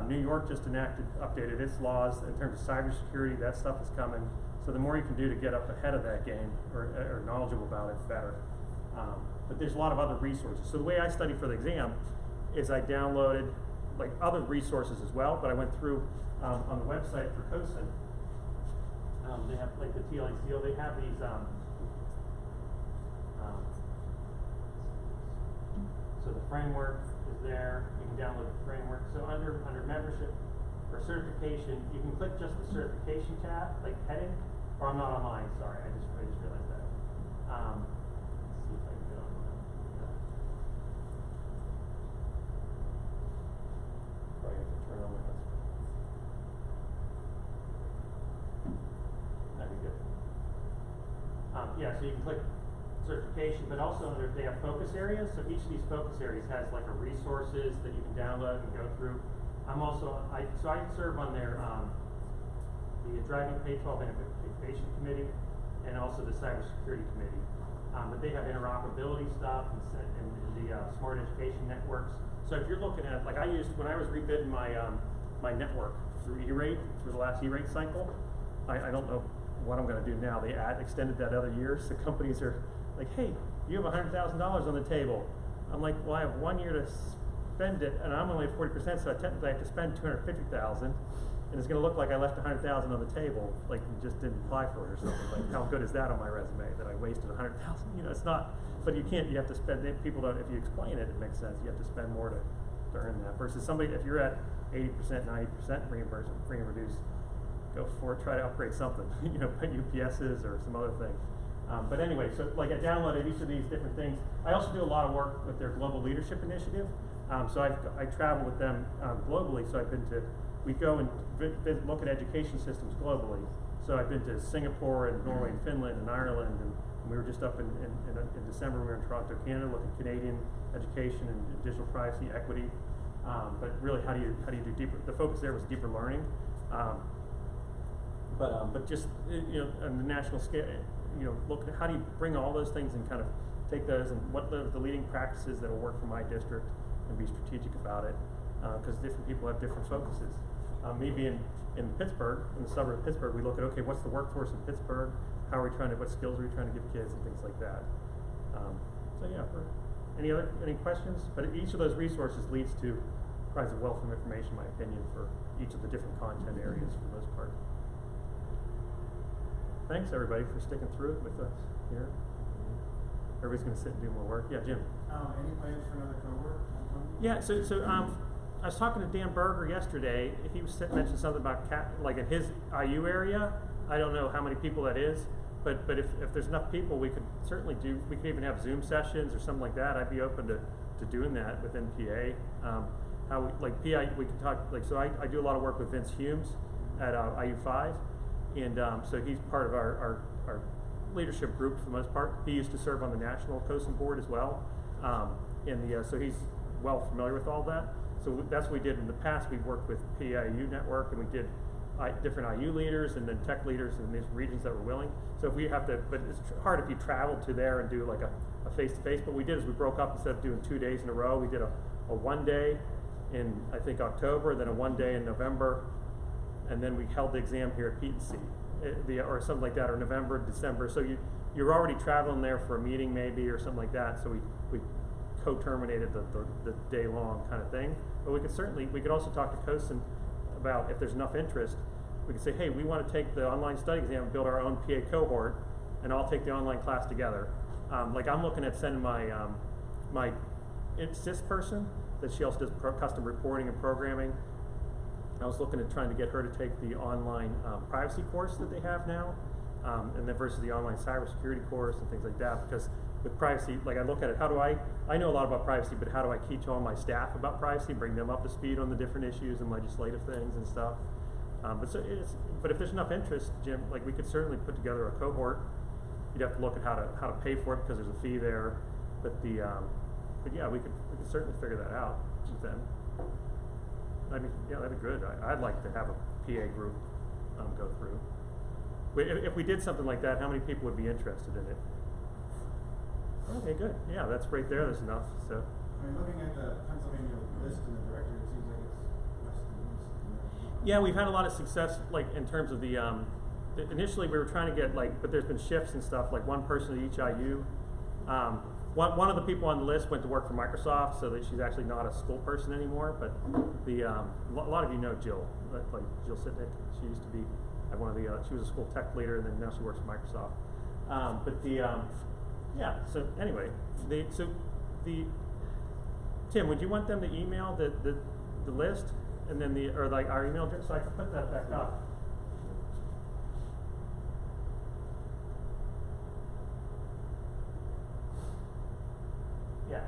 New York just updated its laws in terms of cybersecurity. That stuff is coming. So the more you can do to get up ahead of that game or knowledgeable about it, the better. But there's a lot of other resources. So the way I study for the exam is I downloaded like other resources as well, but I went through on the website for CoSN. They have like the TLA seal. They have these. So the framework is there. You can download the framework. So under membership, for certification, you can click just the certification tab, like heading, or I'm not online, sorry, I just realized that. Let's see if I can get online. Probably have to turn on my hotspot. That'd be good. Yeah, so you can click certification, but also they have focus areas. So each of these focus areas has like a resources that you can download and go through. I serve on their the Driving K-12 Innovation Committee and also the Cybersecurity Committee. But they have interoperability stuff and the smart education networks. So if you're looking at, like I used, when I was rebidding my my network through E-rate, through the last E-rate cycle, I don't know what I'm going to do now. They extended that other year, so companies are like, hey, you have $100,000 on the table. I'm like, well, I have 1 year to spend it, and I'm only at 40%, so technically I have to spend $250,000, and it's going to look like I left $100,000 on the table, like you just didn't apply for it or something. Like, how good is that on my resume that I wasted $100,000? You know, it's not. But you can't. You have to spend. People don't. If you explain it, it makes sense. You have to spend more to earn that. Versus somebody, if you're at 80%, 90% reimbursement, free and reduced, go for it. Try to upgrade something. You know, put UPSs or some other thing. But anyway, so like I downloaded each of these different things. I also do a lot of work with their Global Leadership Initiative. So I travel with them globally. So I've been to, we go and look at education systems globally. So I've been to Singapore and Norway and Finland and Ireland, and we were just up in December. We were in Toronto, Canada, looking at Canadian education and digital privacy, equity. But really, how do you do deeper? The focus there was deeper learning. But just on the national scale, look at how do you bring all those things and kind of take those and what the leading practices that will work for my district and be strategic about it, because different people have different focuses. Me being in Pittsburgh, in the suburb of Pittsburgh, we look at, okay, what's the workforce in Pittsburgh? How are we what skills are we trying to give kids and things like that. So yeah, any questions? But each of those resources leads to provides a wealth of information, in my opinion, for each of the different content areas for the most part. Thanks everybody for sticking through it with us here. Everybody's going to sit and do more work. Yeah, Jim. Any plans for another cohort? Yeah, so I was talking to Dan Berger yesterday. He was mentioned something about like in his IU area. I don't know how many people that is, but if there's enough people, we could certainly do. We could even have Zoom sessions or something like that. I'd be open to doing that within PA. How we PI we can talk so I do a lot of work with Vince Humes at IU5, and so he's part of our leadership group for the most part. He used to serve on the national CoSN board as well, so he's well familiar with all that. So that's what we did in the past. We worked with PIU network, and we did different IU leaders and then tech leaders in these regions that were willing. So if we have to, but it's hard if you travel to there and do like a face-to-face. But what we did is we broke up, instead of doing 2 days in a row, we did a 1 day in, I think, October, then a 1 day in November, and then we held the exam here at Petency, or something like that, or November, December. So you're already traveling there for a meeting maybe or something like that. So we co-terminated the day-long kind of thing. But we could also talk to CoSN about, if there's enough interest, we could say, hey, we want to take the online study exam and build our own PA cohort, and I'll take the online class together. Like I'm looking at sending my my InSys person, that she also does custom reporting and programming. I was looking at trying to get her to take the online privacy course that they have now, and then versus the online cybersecurity course and things like that, because with privacy, like I look at it, I know a lot about privacy, but how do I teach all my staff about privacy, bring them up to speed on the different issues and legislative things and stuff. But if there's enough interest, Jim, like we could certainly put together a cohort. You'd have to look at how to pay for it because there's a fee there. But yeah, we could certainly figure that out with them. I mean, yeah, that'd be good. I'd like to have a PA group go through. If we did something like that, how many people would be interested in it? Okay, good. Yeah, that's right there. There's enough. So. I mean, looking at the Pennsylvania list in the directory, it seems like it's less than most. Yeah, we've had a lot of success, like in terms of the. Initially, we were trying to get but there's been shifts and stuff. Like one person at each IU. One of the people on the list went to work for Microsoft, so that she's actually not a school person anymore. But a lot of you know Jill, like Jill Sitnick. She used to be at one of the. She was a school tech leader, and then now she works for Microsoft. Yeah. So anyway, Tim, would you want them to email the list? and then or like our email address, so I can put that back up. Yeah.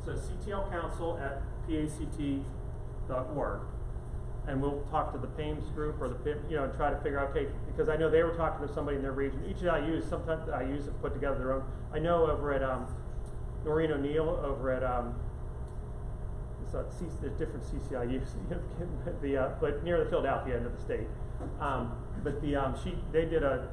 So ctlcouncil@pact.org, and we'll talk to the PAMES group or the PIP, and try to figure out, okay, because I know they were talking to somebody in their region. Each IU, sometimes IUs have put together their own. I know over at Noreen O'Neill over at there's different CCIUs, but near the Philadelphia end of the state. They did a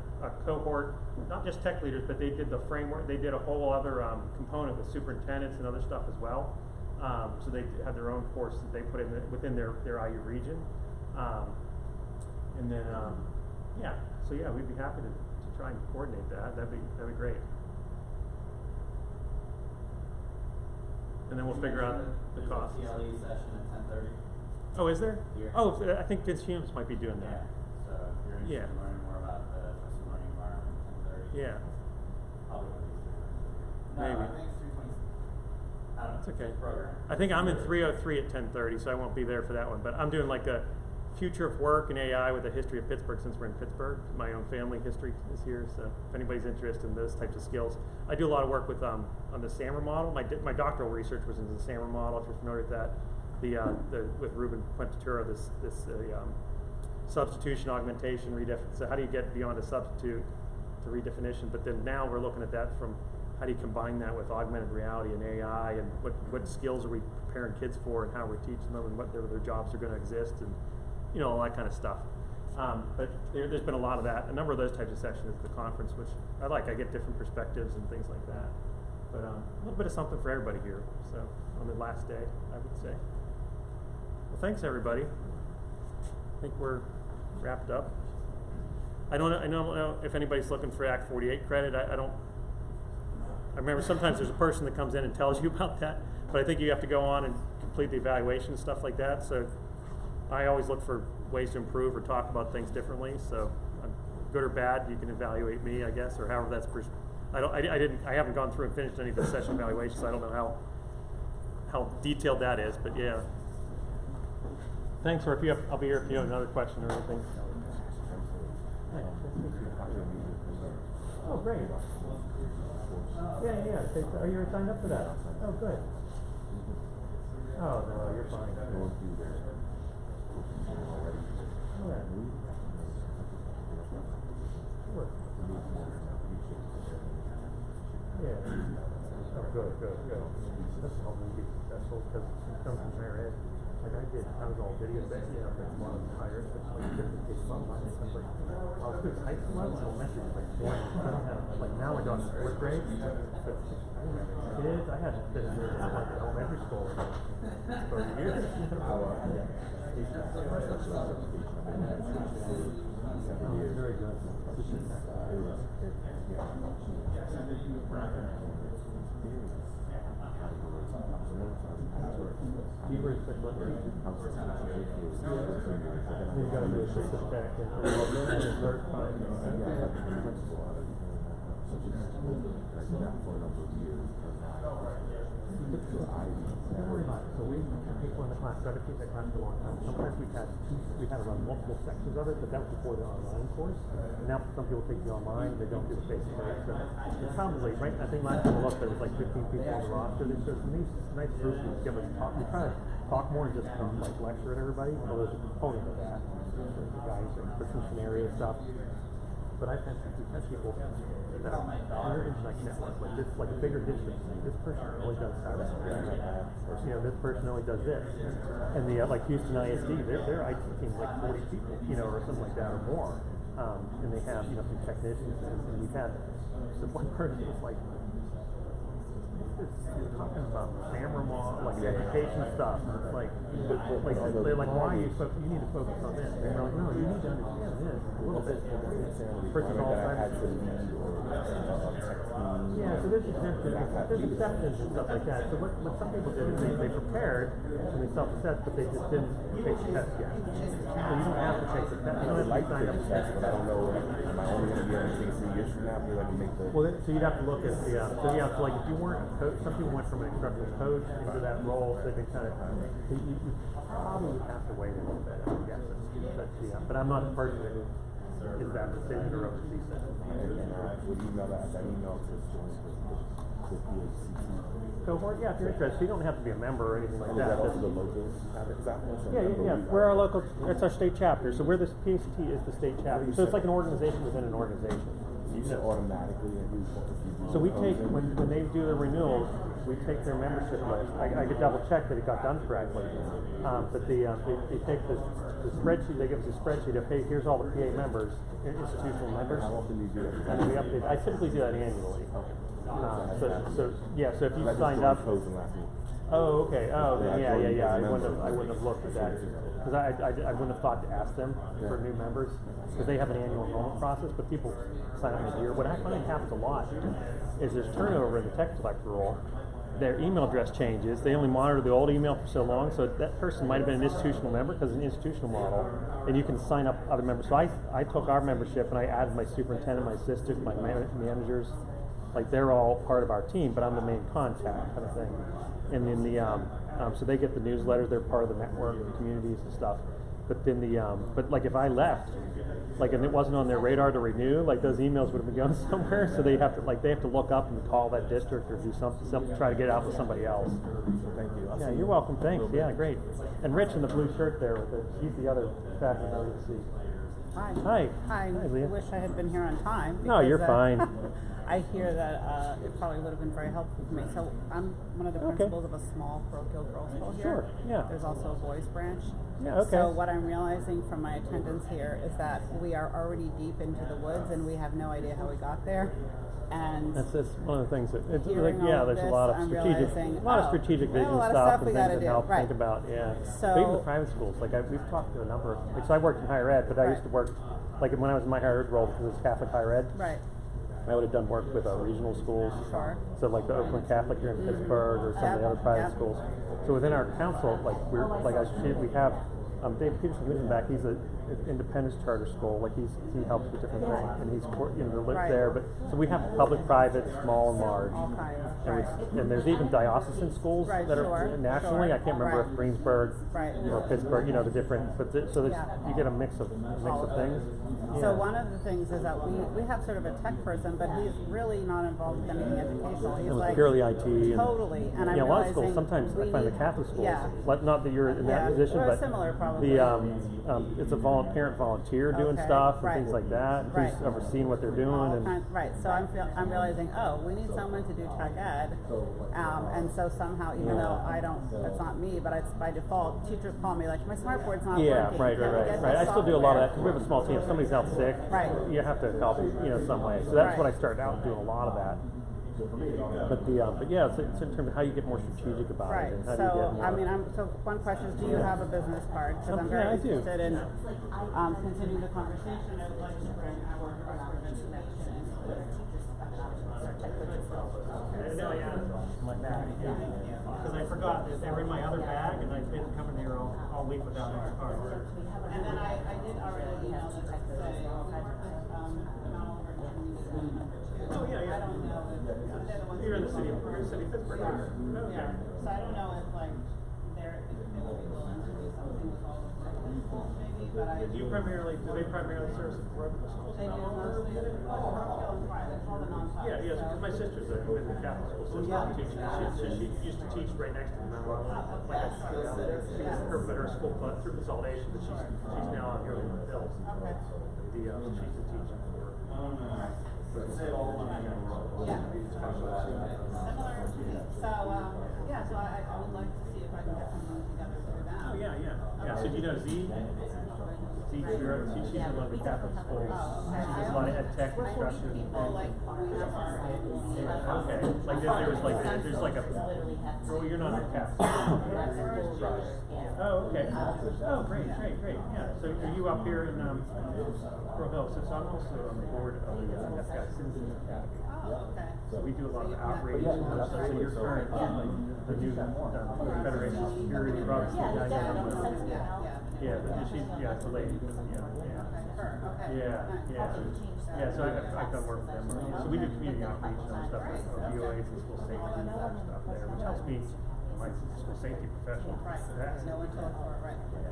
cohort, not just tech leaders, but they did the framework. They did a whole other component with superintendents and other stuff as well. So they had their own course that they put in within their IU region. And then we'd be happy to try and coordinate that. That'd be great. And then we'll figure out the cost. There's a TLE session at 10:30. Oh, is there? Here. Oh, I think Vince Humes might be doing Yeah. that. So if you're interested in learning more about the trusted learning environment, 10:30. Yeah. Probably one of these different. No, Maybe. I think it's 3:20. I don't know. That's okay. Program. I think I'm in 303 at 10:30, so I won't be there for that one. But I'm doing like a future of work and AI with the history of Pittsburgh, since we're in Pittsburgh. My own family history is here, so if anybody's interested in those types of skills, I do a lot of work with on the SAMR model. My doctoral research was into the SAMR model. If you're familiar with that, with Ruben Puentaturo, this substitution, augmentation, redefinition. So how do you get beyond a substitute to redefinition? But then now we're looking at that from how do you combine that with augmented reality and AI, and what skills are we preparing kids for, and how we're teaching them, and what their jobs are going to exist, and all that kind of stuff. But there's been a lot of that. A number of those types of sessions at the conference, which I like. I get different perspectives and things like that. But a little bit of something for everybody here. So on the last day, I would say. Well, thanks everybody. I think we're wrapped up. I don't know if anybody's looking for Act 48 credit. I remember sometimes there's a person that comes in and tells you about that, but I think you have to go on and complete the evaluation and stuff like that. So I always look for ways to improve or talk about things differently. So good or bad, you can evaluate me, I guess, or however that's. I haven't gone through and finished any of the session evaluations, so I don't know how detailed that is. But yeah, thanks. Or I'll be here if you have another question or anything. Oh, great. Yeah. Are you signed up for that? Oh, good. Oh no, you're fine. Yeah. Sure. Yeah. Oh, good. That's helped me be successful because it comes from higher ed. Like I was all video, but like one of the higher ed, like 50 kids months. I was like, high school level, elementary, like boy, I don't have, like now I got fourth grade, but kids, I had to fit in there like elementary school for years. Very good. Keeper is quick look. You've got to do a system check and alert time. Don't worry about it. So we people in the class try to keep that class for a long time. Sometimes we've had to run multiple sections of it, but that was before the online course. And now some people take the online, they don't do the face-to-face. So it's probably right. I think last time I looked, there was like 15 people on the roster. There's some nice groups who give us talk. We try to talk more and just like lecture at everybody. So there's a component of that. There's the guys for some scenario stuff. But we've had people that are in like network, like a bigger district. This person only does cyber, or this person only does this. And the like Houston ISD, their IT team's like 40 people, or something like that or more. And they have some technicians, and we've had this one person that's like, you're talking about SAMR model, like education stuff. It's like they're like, why are you supposed? You need to focus on this. And they're like, no, you need to understand this a little bit. Person's all yeah, so there's exceptions and stuff like that. So what some people did is they prepared and they self-assessed, but they just didn't take the test yet. So you don't have to take the test. You don't have to like sign up. the test, but I don't know, am I only gonna be able to take 3 years from now before I can make the? Well, then, so you'd have to look at the, so yeah, so like if you weren't a coach, some people went from an instructor coach into that role, so they've been kind of, you probably would have to wait a little bit, I'm guessing. But yeah, but I'm not the person who is that decision or oversees that. And would email that email to PHCT. Cohort, yeah, if you're interested, you don't have to be a member or anything like Is that. that also the local? Yeah. We're our local, it's our state chapter, so we're the PHCT is the state chapter, so it's like an organization within an organization. You said automatically if you So we take, when they do the renewals, we take their membership list. I could double check that it got done correctly. But they take the spreadsheet, they give us a spreadsheet of, hey, here's all the PA members, institutional members. How often do you do that? And we update, I typically do that annually. So if you signed up. Oh, okay. Oh, then, yeah. I wouldn't have looked at that because I wouldn't have thought to ask them for new members because they have an annual enrollment process. But people sign up mid-year. What I find happens a lot is there's turnover in the tech collector role. Their email address changes. They only monitor the old email for so long, so that person might have been an institutional member because it's an institutional model, and you can sign up other members. So I took our membership and I added my superintendent, my assistant, my managers. Like they're all part of our team, but I'm the main contact kind of thing. And then so they get the newsletters. They're part of the network, the communities and stuff. But then but like if I left, like and it wasn't on their radar to renew, like those emails would have been going somewhere. So they have to look up and call that district or do something, try to get it out with somebody else. Thank you. Yeah, you're welcome. Thanks. Yeah, great. And Rich in the blue shirt there with he's the other faculty member to see. Hi. Hi. Hi. Leah. I wish I had been here on time. No, you're because, fine. I hear that it probably would have been very helpful for me. So I'm one of the principals of a small parochial girls' school here. Sure, yeah. There's also a boys' branch. Yeah, okay. So what I'm realizing from my attendance here is that we are already deep into the woods and we have no idea how we got there. And That's one of the things that it's hearing like, yeah, all there's this, a lot of I'm strategic, realizing, strategic we have vision a lot of stuff stuff and we things gotta that do. help Right. think about, yeah. So- but even the private schools, like we've talked to a number of, like, so I worked in higher ed, but I used to work, like when I was in my higher ed role, because it was Catholic higher ed. right. I would have done work with regional schools. Sure. So like the Oakland Catholic here in Pittsburgh or some of the other private schools. So within our council, like we have Dave Peterson, who's in back, he's an Independence Charter School. Like he helps with different things, and he's lives Right. there. But so we have public, private, small, and large. All kinds. And, Right. and there's even diocesan schools Right, that are sure, nationally. sure. I can't remember Right. if Greensburg Right. or Pittsburgh, the different. But so there's, Yeah. you get a mix of things. So Yeah. one of the things is that we have sort of a tech person, but he's really not involved with anything educational. He's It was like purely IT. And, totally. And I'm yeah, a lot of realizing schools. Sometimes I we find the need- Catholic schools. Yeah. Not that you're in that position, or but similar probably. it's a parent volunteer doing Okay, stuff and right. things like that. Right. Who's overseeing what they're doing and Right. So I'm realizing, we need someone to do tech ed, and so somehow, even though it's not me, but it's by default, teachers call me like, my smartboard's not yeah, working. right. Can we get this I still do a lot of that because software?" we have a small team. If somebody's out sick, Right. you have to help, some way. So that's Right. what I started out doing a lot of that. But yeah, it's in terms of how you get more strategic about Right. it and how So do you get more. so one question is, do you have a business card? Because I'm very yeah, I do. interested in continuing the conversation. I would like to bring our prevention connection into the teachers' economic research. No, yeah, my bag. Because I forgot that they were in my other bag, and I've been coming here all week without a card. And then I did already email them to say, not over Oh, yeah. I don't know if they're the ones. You're in the city of Pittsburgh. Okay. Yeah. So I don't know if if they would be willing to do something with all the schools maybe, but I. Do they primarily service the parochial schools? They do mostly, parochial and private, all the non-private. Yeah, because my sister's in the Catholic school system teaching. She used to teach right next to me. Her school through consolidation, but she's now out here in the hills. Okay. She's a teacher for. Yeah. Similar. So I would like to see if I can get something together through that. Oh yeah. So do you know Z? She's in one of the Catholic schools. She does a lot of ed tech instruction. People like Okay. Like there's like a. Well, you're not in Catholic. Oh, okay. Oh, great. Yeah. So are you up here in Pearl Hill? So I'm also on the board of the FGI Citizen Academy. Oh, okay. So we do a lot of outreach and stuff. So you're current, the new Federation of Security, Robert Yeah, Steve, definitely. Yeah. Yeah, she's, yeah, it's a lady, yeah, yeah. Okay. Yeah, yeah. Yeah, so I've done work with them already. So we do community outreach and stuff, like VOAs and school safety and that stuff there, which helps me, my school safety professional. Right, no one to look for, right. Good,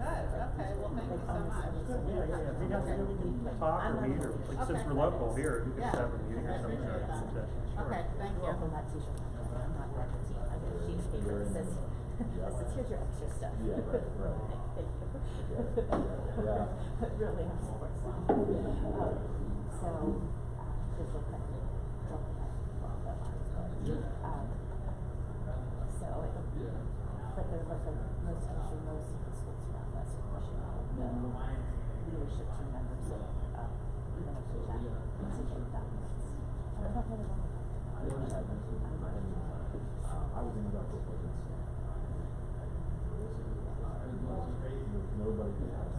okay, well, thank you so much. Yeah, yeah, if you guys, we can talk or meet, or since we're local here, we can just have a meeting or something. Sure. Okay, thank you. I'm not teaching, I'm not part of the team, I get a sheet of paper that says, here's your extra stuff. Yeah, right. Thank you. Yeah. But really, I'm support staff. So, just real quick, so, but there's like most teachers, most of the schools around us, pushing out the leadership team members of, even if we have messaging documents. There's nothing wrong with that. I was in the doctor's office. Nobody.